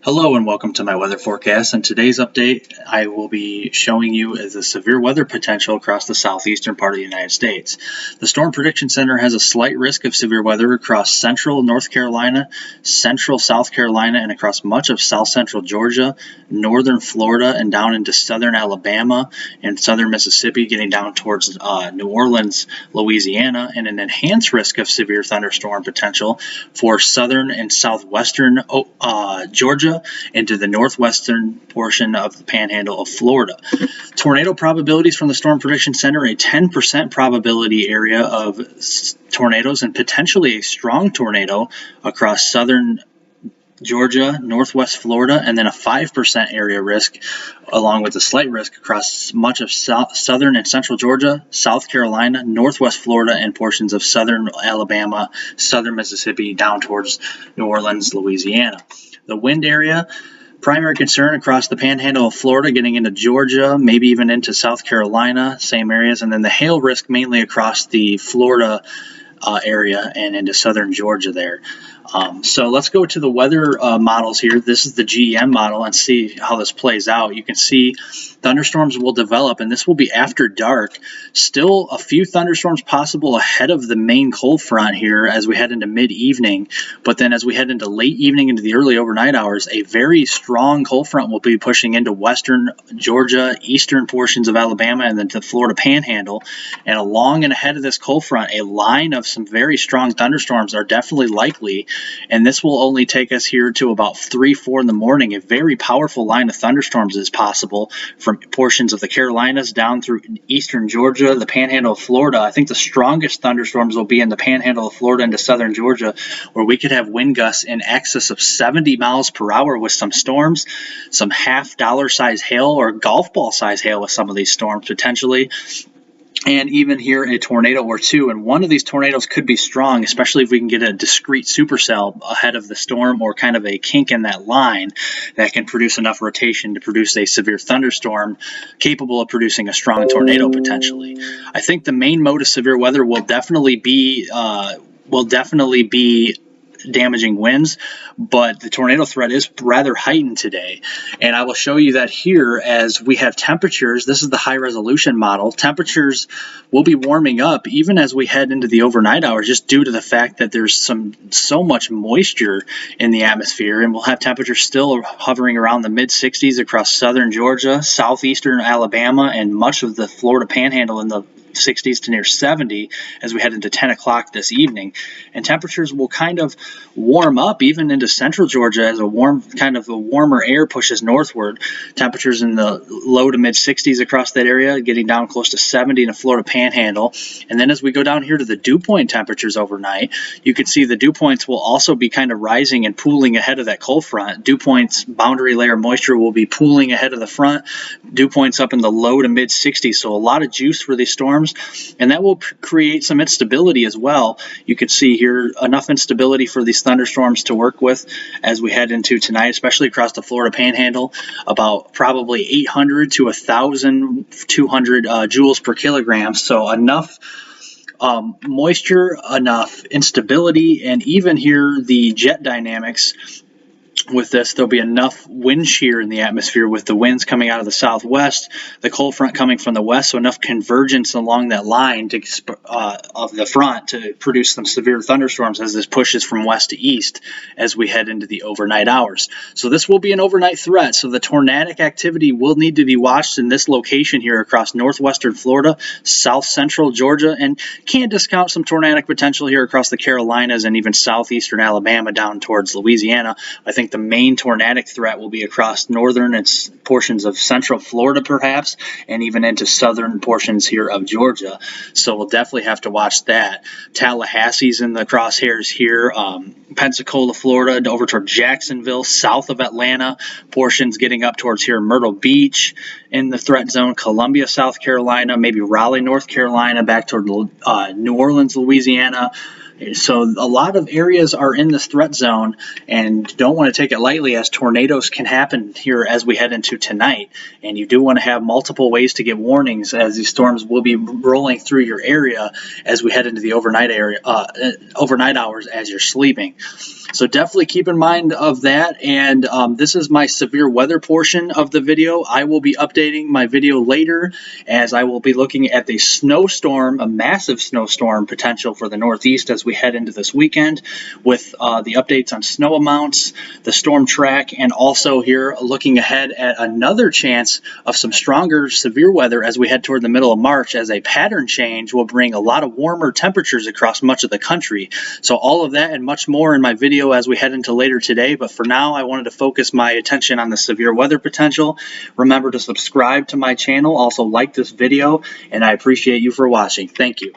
Hello and welcome to my weather forecast. In today's update, I will be showing you the severe weather potential across the southeastern part of the United States. The Storm Prediction Center has a slight risk of severe weather across central North Carolina, central South Carolina, and across much of south central Georgia, northern Florida, and down into southern Alabama and southern Mississippi, getting down towards New Orleans, Louisiana, and an enhanced risk of severe thunderstorm potential for southern and southwestern Georgia into the northwestern portion of the panhandle of Florida. Tornado probabilities from the Storm Prediction Center: a 10% probability area of tornadoes and potentially a strong tornado across southern Georgia, northwest Florida, and then a 5% area risk, along with a slight risk across much of southern and central Georgia, South Carolina, northwest Florida, and portions of southern Alabama, southern Mississippi, down towards New Orleans, Louisiana. The wind area: primary concern across the panhandle of Florida, getting into Georgia, maybe even into South Carolina, same areas, and then the hail risk mainly across the Florida area and into southern Georgia there. So let's go to the weather models here. This is the GEM model and see how this plays out. You can see thunderstorms will develop, and this will be after dark. Still a few thunderstorms possible ahead of the main cold front here as we head into mid-evening, but then as we head into late evening into the early overnight hours, a very strong cold front will be pushing into western Georgia, eastern portions of Alabama, and then to the Florida panhandle. And along and ahead of this cold front, a line of some very strong thunderstorms are definitely likely, and this will only take us here to about 3-4 in the morning. A very powerful line of thunderstorms is possible from portions of the Carolinas down through eastern Georgia, the panhandle of Florida. I think the strongest thunderstorms will be in the panhandle of Florida into southern Georgia, where we could have wind gusts in excess of 70 miles per hour with some storms, some half-dollar size hail or golf ball size hail with some of these storms potentially, and even here a tornado or two. And one of these tornadoes could be strong, especially if we can get a discrete supercell ahead of the storm or kind of a kink in that line that can produce enough rotation to produce a severe thunderstorm capable of producing a strong tornado potentially. I think the main mode of severe weather will definitely be damaging winds, but the tornado threat is rather heightened today. And I will show you that here as we have temperatures. This is the high resolution model. Temperatures will be warming up even as we head into the overnight hours, just due to the fact that there's so much moisture in the atmosphere, and we'll have temperatures still hovering around the mid-60s across southern Georgia, southeastern Alabama, and much of the Florida panhandle in the 60s to near 70 as we head into 10 o'clock this evening. And temperatures will kind of warm up even into central Georgia as a warmer air pushes northward. Temperatures in the low to mid 60s across that area, getting down close to 70 in the Florida panhandle. And then as we go down here to the dew point temperatures overnight, you can see the dew points will also be kind of rising and pooling ahead of that cold front. Dew points boundary layer moisture will be pooling ahead of the front. Dew points up in the low to mid 60s, so a lot of juice for these storms, and that will create some instability as well. You can see here enough instability for these thunderstorms to work with as we head into tonight, especially across the Florida panhandle, about probably 800 to 1,200 joules per kilogram. So enough moisture, enough instability, and even here the jet dynamics. With this, there'll be enough wind shear in the atmosphere with the winds coming out of the southwest, the cold front coming from the west, so enough convergence along that line of the front to produce some severe thunderstorms as this pushes from west to east as we head into the overnight hours. So this will be an overnight threat, so the tornadic activity will need to be watched in this location here across northwestern Florida, south central Georgia, and can't discount some tornadic potential here across the Carolinas and even southeastern Alabama down towards Louisiana. I think the main tornadic threat will be across northern and portions of central Florida perhaps, and even into southern portions here of Georgia. So we'll definitely have to watch that. Tallahassee's in the crosshairs here, Pensacola, Florida, over toward Jacksonville, south of Atlanta, portions getting up towards here Myrtle Beach in the threat zone, Columbia, South Carolina, maybe Raleigh, North Carolina, back toward New Orleans, Louisiana, So a lot of areas are in this threat zone, and don't want to take it lightly, as tornadoes can happen here as we head into tonight. And you do want to have multiple ways to get warnings, as these storms will be rolling through your area as we head into the overnight hours as you're sleeping. So definitely keep in mind of that. And this is my severe weather portion of the video. I will be updating my video later, as I will be looking at the snowstorm, a massive snowstorm potential for the Northeast as we head into this weekend, with the updates on snow amounts, the storm track, and also here looking ahead at another chance of some stronger severe weather as we head toward the middle of March, as a pattern change will bring a lot of warmer temperatures across much of the country. So all of that and much more in my video as we head into later today. But for now, I wanted to focus my attention on the severe weather potential. Remember to subscribe to my channel, also like this video, and I appreciate you for watching. Thank you.